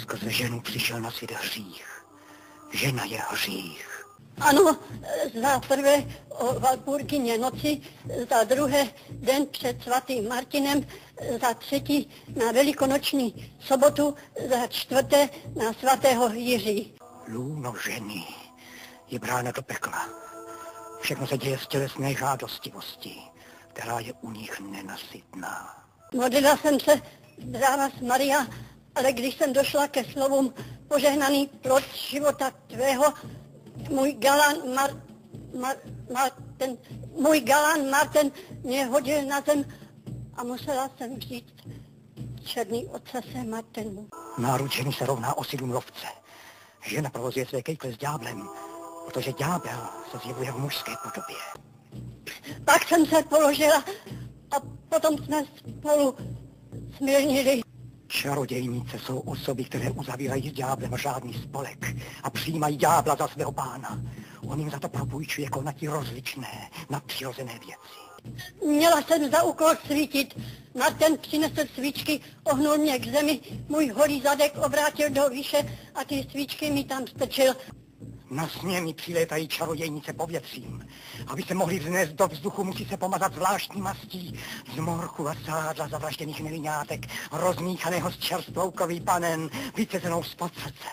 Skrze ženu přišel na svět hřích. Žena je hřích. Ano, za prvé o Walpurgině noci, za druhé den před svatým Martinem, za třetí na velikonoční sobotu, za čtvrté na svatého Jiří. Lůno ženy je brána do pekla. Všechno se děje z tělesné žádostivosti, která je u nich nenasytná. Modlila jsem se, zdravá Maria, ale když jsem došla ke slovům požehnaný plod života tvého, můj galán Martin mě hodil na zem a musela jsem říct černý ocase Martinu. Náruč ženy se rovná osidům lovce. Žena provozuje své kejkle s ďáblem, protože ďábel se zjevuje v mužské podobě. Pak jsem se položila a potom jsme spolu smírnili. Čarodějnice jsou osoby, které uzavírají s ďáblem řádný spolek a přijímají ďábla za svého pána. On jim za to propůjčuje konatí rozličné, nadpřirozené věci. Měla jsem za úkol svítit. Martin přinesl svíčky, ohnul mě k zemi, můj holý zadek obrátil do výše a ty svíčky mi tam strčil. Na sněmy přilétají čarodějnice povětřím. Aby se mohli vznést do vzduchu, musí se pomazat zvláštní mastí z morku a sádla zavražděných nevinátek, rozmíchaného s čerstvou krví panen, vycezenou spod srdce.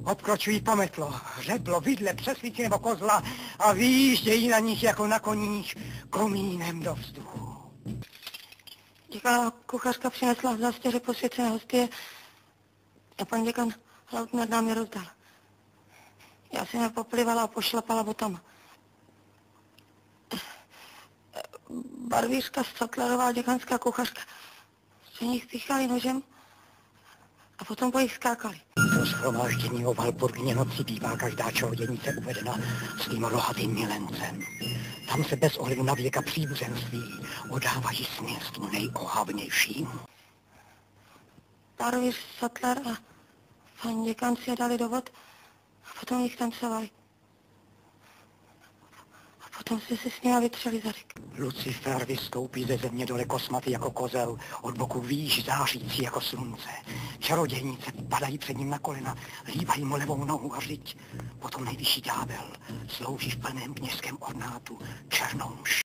Obkročují pometlo, řeblo, vidle, přeslici nebo kozla a výjíždějí na nich jako na koních komínem do vzduchu. Děká kuchařka přinesla v zastěře posvěcené hostie a pan děkan Lautner nám je rozdal. Já jsem je poplivala a pošlapala botama. Barvířka Sattlerová, děkanská kuchařka, se nich píchali nožem a potom po jich skákali. Do shromáždění o Walpurgině noci bývá každá čarodějnice uvedena svým rohatým milencem. Tam se bez ohledu na věk a příbuzenství odávají směstvu nejohavnějšímu. Barvíř Sattler a pan děkan si je dali do vod a potom jich tancovali. A potom si s nimi vytřeli zadek. Lucifer vystoupí ze země dole kosmatý jako kozel, od boku výš zářící jako slunce. Čarodějnice padají před ním na kolena, líbají mu levou nohu a řiď. Potom nejvyšší ďábel slouží v plném kněžském ornátu černou mši.